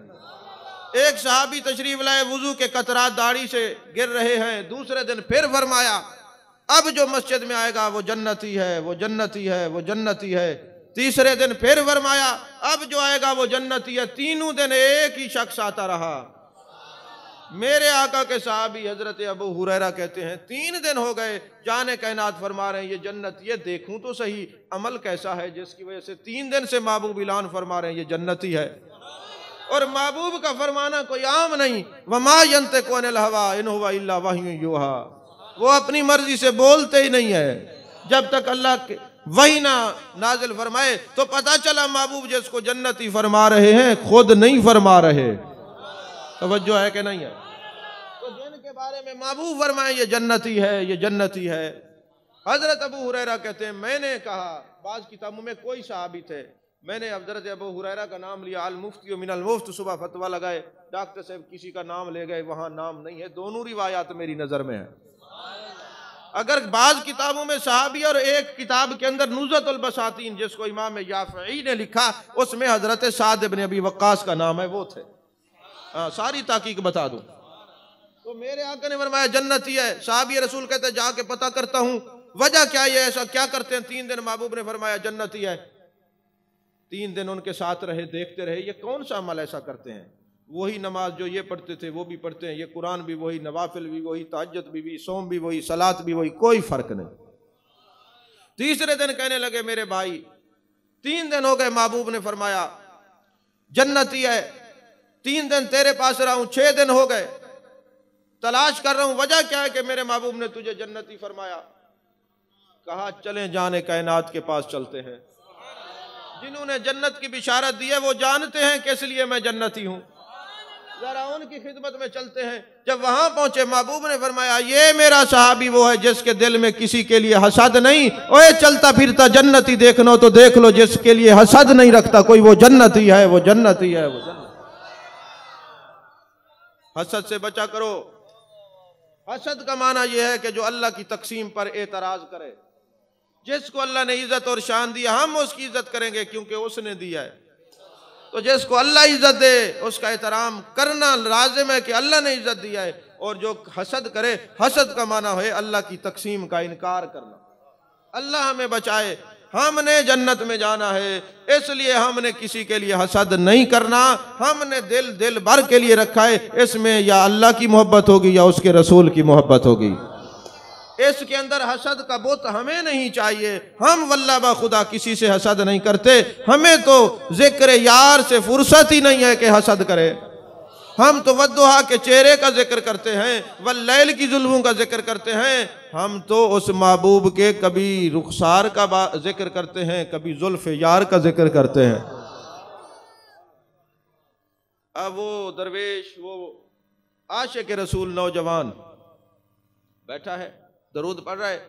एक सहाबी तशरीफ लाए, वुजू के कतरात दाढ़ी से गिर रहे हैं। दूसरे दिन फिर फरमाया अब जो मस्जिद में आएगा वो जन्नती है, वो जन्नती है, वो जन्नती है। तीसरे दिन फिर फरमाया अब जो आएगा वो जन्नती है। तीनों दिन एक ही शख्स आता रहा। मेरे आका के सहाबी हजरत अबू हुरैरा कहते हैं 3 दिन हो गए, जाने कायनात फरमा रहे हैं ये जन्नती है। देखूं तो सही अमल कैसा है जिसकी वजह से 3 दिन से महबूब ऐलान फरमा रहे हैं ये जन्नती है। और महबूब का फरमाना कोई आम नहीं। वमा यंतिकु अनिल हवा इन हुवा इल्ला वह्युन यूहा। वो अपनी मर्जी से बोलते ही नहीं है। जब तक अल्लाह के वही ना नाजिल फरमाए तो पता चला महबूब जिसको जन्नती फरमा रहे हैं खुद नहीं फरमा रहे। तवज्जो है कि नहीं है? तो जिनके बारे में महबूब फरमाए ये जन्नती है, ये जन्नती है। हजरत अबू हुरैरा कहते हैं मैंने कहा, बाज़ किताबों में कोई सहाबी थे, मैंने हजरत अबू हुरैरा का नाम लिया, अल मुफ्ती मिनल मुफ्त, सुबह फतवा लगाए, डॉक्टर साहब किसी का नाम ले गए, वहां नाम नहीं है। दोनों रिवायात मेरी नजर में है। अगर बाज़ किताबों में सहाबी और एक किताब के अंदर नुज़तुल बसातीन जिसको इमाम याफ़ई ने लिखा, उसमें हजरत साद इब्न अबी वक्कास का नाम है, वो थे। हाँ, सारी ताकीक बता दूं। तो मेरे आका ने फरमाया जन्नती है। सहाबी रसूल कहते जाके पता करता हूं वजह क्या है, ऐसा क्या करते हैं। 3 दिन महबूब ने फरमाया जन्नती है। 3 दिन उनके साथ रहे, देखते रहे ये कौन सा अमल ऐसा करते हैं। वही नमाज जो ये पढ़ते थे वो भी पढ़ते हैं, ये कुरान भी वही, नवाफिल भी वही, तहज्जुद भी, सोम भी वही, सलात भी वही, कोई फर्क नहीं। तीसरे दिन कहने लगे मेरे भाई 3 दिन हो गए, महबूब ने फरमाया जन्नती है। 3 दिन तेरे पास रहा हूं, 6 दिन हो गए, तलाश कर रहा हूं वजह क्या है कि मेरे महबूब ने तुझे जन्नती फरमाया। कहा चलें जाने कायनात के पास चलते हैं। जिन्होंने जन्नत की बिशारत दी है वो जानते हैं किस लिए मैं जन्नती हूं। जरा उनकी खिदमत में चलते हैं। जब वहां पहुंचे महबूब ने फरमाया ये मेरा सहाबी वो है जिसके दिल में किसी के लिए हसद नहीं। ओए चलता फिरता जन्नती देखना तो देख लो, जिसके लिए हसद नहीं रखता कोई, वो जन्नती है, वो जन्नती है, वो जन्नती। हसद से बचा करो। हसद का माना यह है कि जो अल्लाह की तकसीम पर एतराज करे। जिसको अल्लाह ने इज्जत और शान दिया हम उसकी इज्जत करेंगे क्योंकि उसने दिया है। तो जिसको अल्लाह इज्जत दे उसका एहतराम करना लाजिम है कि अल्लाह ने इज्जत दिया है। और जो हसद करे, हसद का माना है अल्लाह की तकसीम का इनकार करना। अल्लाह हमें बचाए, हमने जन्नत में जाना है, इसलिए हमने किसी के लिए हसद नहीं करना। हमने दिल भर के लिए रखा है, इसमें या अल्लाह की मोहब्बत होगी या उसके रसूल की मोहब्बत होगी। इसके अंदर हसद का बुत हमें नहीं चाहिए। हम वल्लाह बा खुदा किसी से हसद नहीं करते। हमें तो जिक्र यार से फुर्सत ही नहीं है कि हसद करे। हम तो वद्दुहा के चेहरे का जिक्र करते हैं, वल्लैल की जुल्फों का जिक्र करते हैं। हम तो उस महबूब के कभी रुखसार का जिक्र करते हैं, कभी जुल्फ यार का जिक्र करते हैं। अब वो दरवेश, वो आशिक रसूल नौजवान बैठा है, दरूद पढ़ रहा है।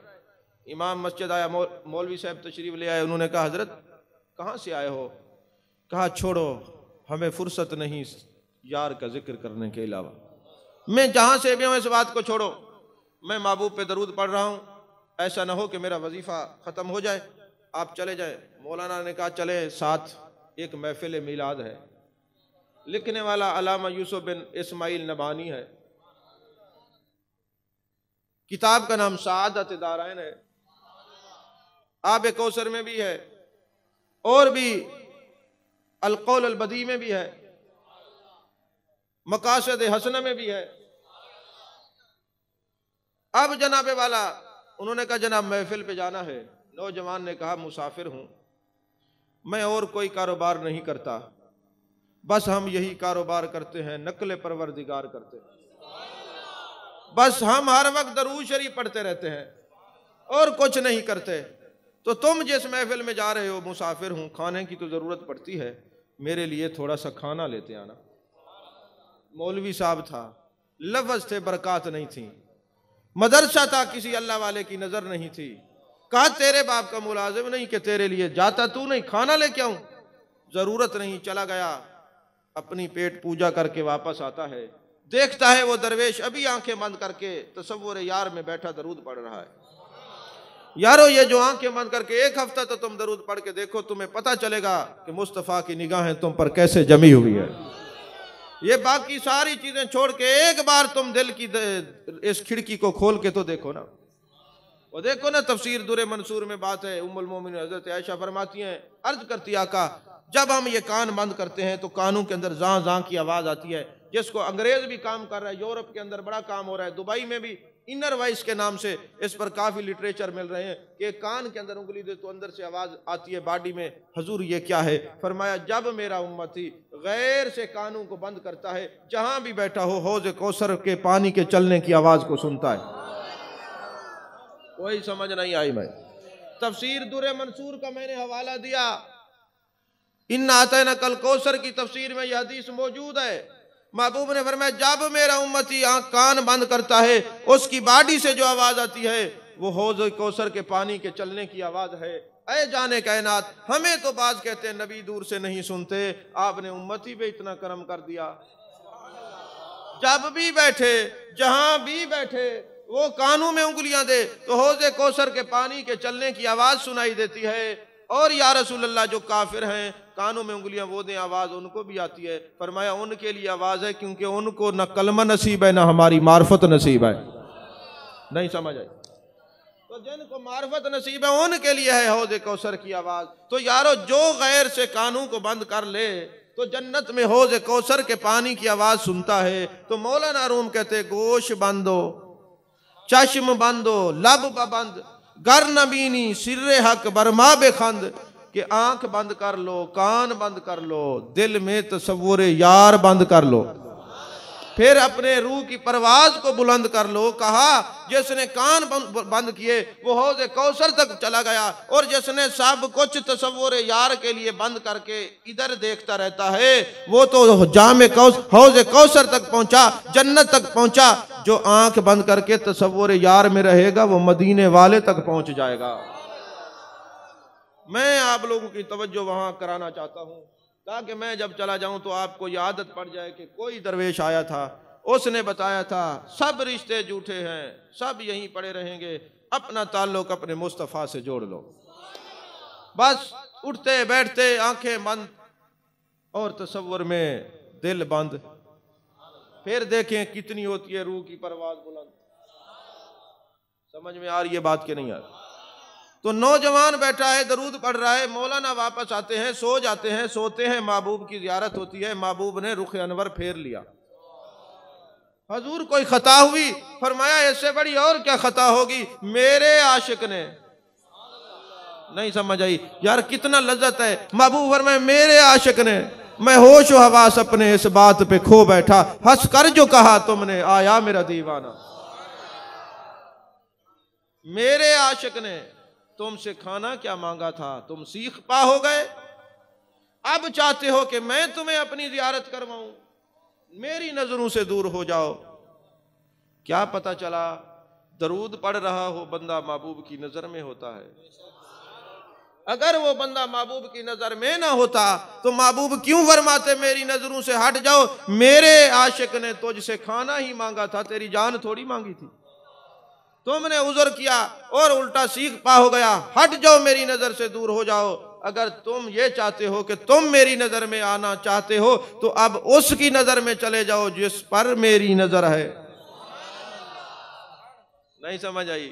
इमाम मस्जिद आया, मौलवी साहब तशरीफ ले आए। उन्होंने कहा हजरत कहाँ से आए हो? कहा छोड़ो, हमें फुर्सत नहीं यार का जिक्र करने के अलावा। मैं जहाँ से भी हूँ इस बात को छोड़ो, मैं महबूब पे दरूद पढ़ रहा हूँ। ऐसा ना हो कि मेरा वजीफ़ा ख़त्म हो जाए, आप चले जाए। मौलाना ने कहा चले, साथ एक महफिल मिलाद है। लिखने वाला अल्लामा यूसुफ बिन इस्माइल नबानी है। किताब का नाम सआदत दारैन है। आब कौसर में भी है और भी अल-कौल अल-बदी में भी है, मकासद हसना में भी है। अब जनाबे वाला उन्होंने कहा जनाब महफिल पे जाना है। नौजवान ने कहा मुसाफिर हूं मैं, और कोई कारोबार नहीं करता, बस हम यही कारोबार करते हैं, नकल परवरदिगार करते हैं, बस हम हर वक्त दरूद शरीफ पढ़ते रहते हैं और कुछ नहीं करते। तो तुम जिस महफिल में जा रहे हो, मुसाफिर हूं, खाने की तो जरूरत पड़ती है, मेरे लिए थोड़ा सा खाना लेते आना। मौलवी साहब था, लफ्ज थे, बरकत नहीं थी, मदरसा था, किसी अल्लाह वाले की नजर नहीं थी। कहा तेरे बाप का मुलाजिम नहीं कि तेरे लिए जाता तू नहीं, खाना लेके आऊं, जरूरत नहीं। चला गया, अपनी पेट पूजा करके वापस आता है, देखता है वो दरवेश अभी आंखें बंद करके तसव्वुर यार में बैठा दरूद पढ़ रहा है। यारो ये जो आंखें बंद करके एक हफ्ता तो तुम दरूद पढ़ के देखो, तुम्हें पता चलेगा कि मुस्तफ़ा की निगाहें तुम पर कैसे जमी हुई है। ये बाकी सारी चीजें छोड़ के एक बार तुम दिल की इस खिड़की को खोल के तो देखो ना। वो देखो ना, तफसीर दुरे मंसूर में बात है, उम्मुल मोमिनीन हजरत आयशा फरमाती हैं, अर्ज करती आका जब हम ये कान बंद करते हैं तो कानों के अंदर जां जां की आवाज आती है, जिसको अंग्रेज भी काम कर रहा है, यूरोप के अंदर बड़ा काम हो रहा है, दुबई में भी इनर वॉइस के नाम से इस पर काफी लिटरेचर मिल रहे हैं कि कान के अंदर उंगली दे तो अंदर से आवाज आती है बॉडी में। हुजूर ये क्या है? फरमाया जब मेरा उम्मती गैर से कानों को बंद करता है, जहां भी बैठा हो हौज कौसर के पानी के चलने की आवाज को सुनता है। कोई समझ नहीं आई। मैं तफसीर दुरे मंसूर का मैंने हवाला दिया, इन्ना आतैना कल कौसर की तफसीर में यह हदीस मौजूद है। महबूब ने फरमाया जब मेरा उम्मती कान बंद करता है, उसकी बॉडी से जो आवाज आती है वो हौज कौसर के पानी के चलने की आवाज है। ऐ जाने कायनात, हमें तो बाज कहते हैं नबी दूर से नहीं सुनते, आपने उम्मती पे इतना करम कर दिया। जब भी बैठे, जहां भी बैठे, वो कानों में उंगलियां दे तो हौज कौसर के पानी के चलने की आवाज सुनाई देती है। और या रसूल अल्लाह जो काफिर हैं कानों में उंगलियां वो दें, आवाज उनको भी आती है। फरमाया उनके लिए आवाज है क्योंकि उनको न कलमा नसीब है न हमारी मार्फत नसीब है। नहीं समझ आई? तो जिनको मार्फत नसीब है उनके लिए है हौज कौसर की आवाज। तो यारो जो गैर से कानों को बंद कर ले तो जन्नत में हौज कौसर के पानी की आवाज सुनता है। तो मौलाना रूम कहते गोश बंदो, चश्म बंदो, लब बंद, गर नबीनी सिर्रे हक बरमा बेखंद, कि आंख बंद कर लो, कान बंद कर लो, दिल में तसव्वुर यार बंद कर लो, फिर अपने रूह की परवाज को बुलंद कर लो। कहा जिसने कान बंद किए वो हौज कौसर तक चला गया, और जिसने सब कुछ तसव्वुर यार के लिए बंद करके इधर देखता रहता है वो तो जामे हौज कौसर तक पहुंचा, जन्नत तक पहुंचा। जो आंख बंद करके तसव्वुर यार में रहेगा वो मदीने वाले तक पहुंच जाएगा। मैं आप लोगों की तवज्जो वहां कराना चाहता हूं ताकि मैं जब चला जाऊं तो आपको ये आदत पड़ जाए कि कोई दरवेश आया था, उसने बताया था सब रिश्ते झूठे हैं, सब यहीं पड़े रहेंगे, अपना ताल्लुक अपने मुस्तफ़ा से जोड़ लो। बस उठते बैठते आंखें बंद और तसव्वुर में दिल बंद, फिर देखें कितनी होती है रूह की परवाज बुलंद। समझ में आ रही है बात के नहीं आ रही? तो नौजवान बैठा है, दरूद पढ़ रहा है, मौलाना वापस आते हैं, सो जाते हैं, सोते हैं, महबूब की ज़ियारत होती है, महबूब ने रुख अनवर फेर लिया। हजूर कोई खता हुई? फरमाया इससे बड़ी और क्या खता होगी, मेरे आशिक ने। नहीं समझ आई यार, कितना लज्जत है। महबूब फरमाया मेरे आशिक ने, मैं होश व हवास अपने इस बात पे खो बैठा, हंस कर जो कहा तुमने आया मेरा दीवाना। मेरे आशिक ने तुमसे खाना क्या मांगा था, तुम सीख पा हो गए, अब चाहते हो कि मैं तुम्हें अपनी ज़ियारत करवाऊं, मेरी नजरों से दूर हो जाओ। क्या पता चला दरूद पढ़ रहा हो बंदा महबूब की नजर में होता है। अगर वो बंदा महबूब की नजर में ना होता तो महबूब क्यों फरमाते मेरी नजरों से हट जाओ, मेरे आशिक ने तुझसे खाना ही मांगा था, तेरी जान थोड़ी मांगी थी। तुमने उज़र किया और उल्टा सीख पा हो गया, हट जाओ मेरी नजर से दूर हो जाओ। अगर तुम ये चाहते हो कि तुम मेरी नजर में आना चाहते हो तो अब उसकी नजर में चले जाओ जिस पर मेरी नजर है। नहीं समझ आई?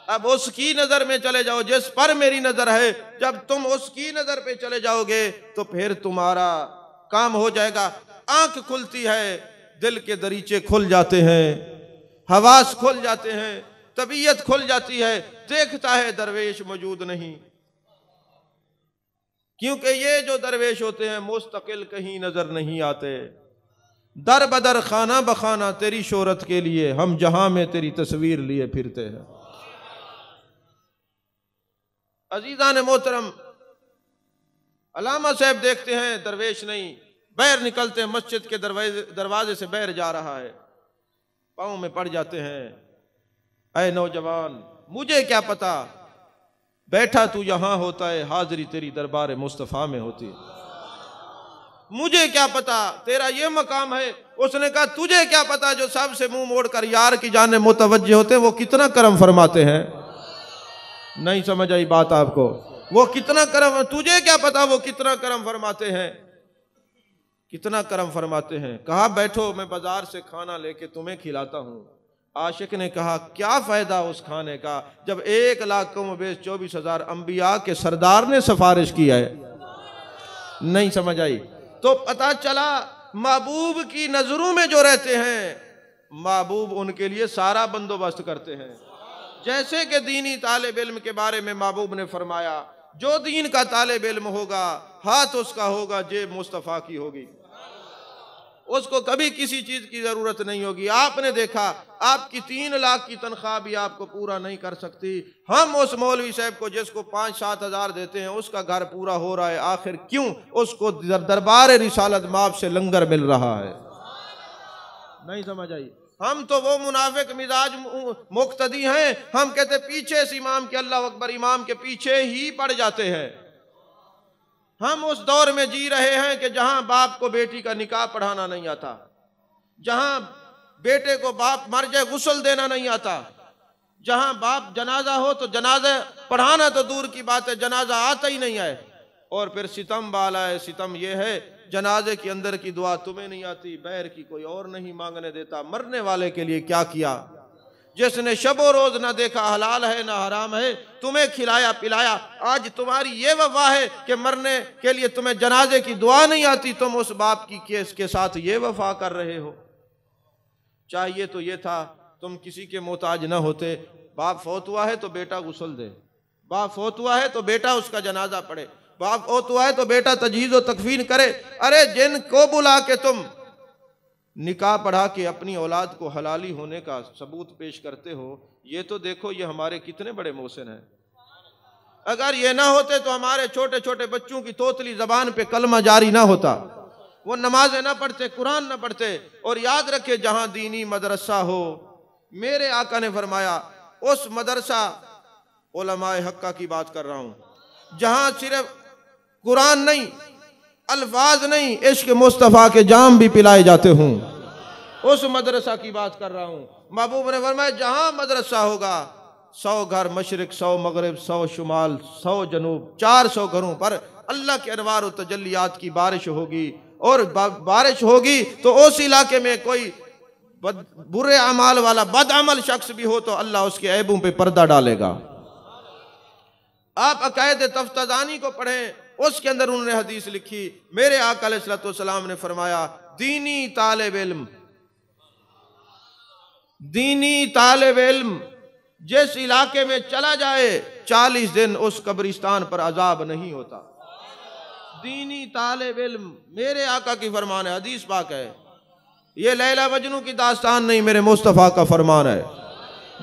अब उसकी नजर में चले जाओ जिस पर मेरी नजर है। जब तुम उसकी नजर पे चले जाओगे तो फिर तुम्हारा काम हो जाएगा। आंख खुलती है, दिल के दरीचे खुल जाते हैं, हवास खुल जाते हैं, तबीयत खुल जाती है, देखता है दरवेश मौजूद नहीं। क्योंकि ये जो दरवेश होते हैं मुस्तकिल कहीं नजर नहीं आते। दर बदर खाना बखाना तेरी शोहरत के लिए हम जहां में तेरी तस्वीर लिए फिरते हैं। अजीज़ान मोहतरम, अलामा साहब देखते हैं दरवेश नहीं, बाहर निकलते हैं, मस्जिद के दरवाजे से बाहर जा रहा है, पाँव में पड़ जाते हैं, ऐ नौजवान मुझे क्या पता बैठा तू यहां होता है, हाजिरी तेरी दरबार मुस्तफ़ा में होती है। मुझे क्या पता तेरा ये मकाम है। उसने कहा तुझे क्या पता जो सबसे मुंह मोड़कर यार की जाने मुतवज्जे होते हैं वो कितना करम फरमाते हैं। नहीं समझ आई बात आपको? वो कितना करम, तुझे क्या पता वो कितना करम फरमाते हैं, कितना करम फरमाते हैं। कहा बैठो मैं बाजार से खाना लेके तुम्हें खिलाता हूं। आशिक ने कहा क्या फायदा उस खाने का जब 1 लाख कम बेश 24,000 अंबिया के सरदार ने सिफारिश की है। नहीं समझ आई? तो पता चला महबूब की नजरों में जो रहते हैं महबूब उनके लिए सारा बंदोबस्त करते हैं। जैसे कि दीनी तालिब इल्म के बारे में महबूब ने फरमाया जो दीन का तालिब इल्म होगा हाथ उसका होगा, जेब मुस्तफ़ा की होगी, उसको कभी किसी चीज की जरूरत नहीं होगी। आपने देखा आपकी 3 लाख की तनख्वाह भी आपको पूरा नहीं कर सकती। हम उस मौलवी साहब को जिसको 5-7 हज़ार देते हैं उसका घर पूरा हो रहा है, आखिर क्यों? उसको दरबार रिसालत माप से लंगर मिल रहा है। नहीं समझ आई? हम तो वो मुनाफिक मिजाज मुक्तदी हैं, हम कहते पीछे से इमाम के अल्लाह अकबर इमाम के पीछे ही पड़ जाते हैं। हम उस दौर में जी रहे हैं कि जहां बाप को बेटी का निकाह पढ़ाना नहीं आता, जहां बेटे को बाप मर जाए गुस्ल देना नहीं आता, जहां बाप जनाजा हो तो जनाजा पढ़ाना तो दूर की बात है, जनाजा आता ही नहीं है। और फिर सितम वाला है, सितम यह है जनाजे के अंदर की दुआ तुम्हें नहीं आती, बैर की कोई और नहीं मांगने देता। मरने वाले के लिए क्या किया? जिसने शबो रोज ना देखा हलाल है ना हराम है, तुम्हें खिलाया पिलाया, आज तुम्हारी ये वफा है कि मरने के लिए तुम्हें जनाजे की दुआ नहीं आती, तुम उस बाप की केस के साथ ये वफा कर रहे हो। चाहिए तो ये था तुम किसी के मोहताज ना होते। बाप फौत हुआ है तो बेटा गुस्ल दे, बाप फौत हुआ है तो बेटा उसका जनाजा पढ़े, बाप फौत हुआ है तो बेटा तजहीज़ व तकफीन करे। अरे जिनको बुला के तुम निकाह पढ़ा के अपनी औलाद को हलाली होने का सबूत पेश करते हो, ये तो देखो ये हमारे कितने बड़े मोहसिन हैं। अगर ये ना होते तो हमारे छोटे छोटे बच्चों की तोतली जबान पे कलमा जारी ना होता, वो नमाजें ना पढ़ते, कुरान ना पढ़ते। और याद रखे जहां दीनी मदरसा हो, मेरे आका ने फरमाया उस मदरसा, उलमाए हक्का की बात कर रहा हूं, जहां सिर्फ कुरान नहीं अल्फाज नहीं इश्क मुस्तफ़ा के जाम भी पिलाए जाते हों, उस मदरसा की बात कर रहा हूं। महबूब ने फरमाया जहां मदरसा होगा 100 घर मशरिक, 100 मगरिब, 100 शुमाल, 100 जनूब, 400 घरों पर अल्लाह के अनवार और तजल्लियात की बारिश होगी। और बारिश होगी तो उस इलाके में कोई बुरे अमाल वाला बदअमल शख्स भी हो तो अल्लाह उसके ऐबों पे पर्दा डालेगा। आप अकायद तफ्ताजानी को पढ़ें, उसके अंदर उन्होंने हदीस लिखी, मेरे आका अलैहिस्सलातु वस्सलाम ने फरमाया दीनी तालिब इल्म जिस इलाके में चला जाए 40 दिन उस कब्रिस्तान पर अजाब नहीं होता। दीनी तालिब इल्म मेरे आका की फरमान है, हदीस पाक है, ये लैला मजनू की दास्तान नहीं, मेरे मुस्तफ़ा का फरमान है।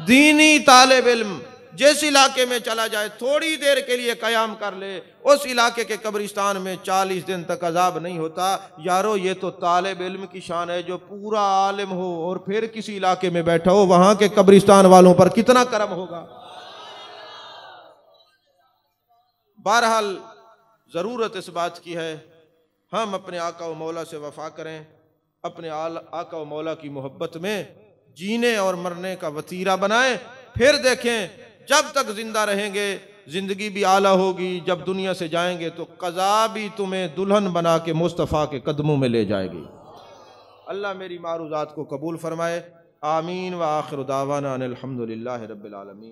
दीनी तालिब इल्म जिस इलाके में चला जाए थोड़ी देर के लिए कयाम कर ले, उस इलाके के कब्रिस्तान में 40 दिन तक अजाब नहीं होता। यारो ये तो तालिब इल्म की शान है जो पूरा आलिम हो और फिर किसी इलाके में बैठा हो, वहां के कब्रिस्तान वालों पर कितना करम होगा। बहरहाल जरूरत इस बात की है हम अपने आका व मौला से वफा करें, अपने आका व मौला की मोहब्बत में जीने और मरने का वतीरा बनाएं। फिर देखें जब तक जिंदा रहेंगे जिंदगी भी आला होगी, जब दुनिया से जाएंगे तो कज़ा भी तुम्हें दुल्हन बना के मुस्तफ़ा के कदमों में ले जाएगी। अल्लाह मेरी मारूज़ात को कबूल फरमाए। आमीन व आखिर दावाना अनिल हम्दुलिल्लाहि रब्बिल आलमीन।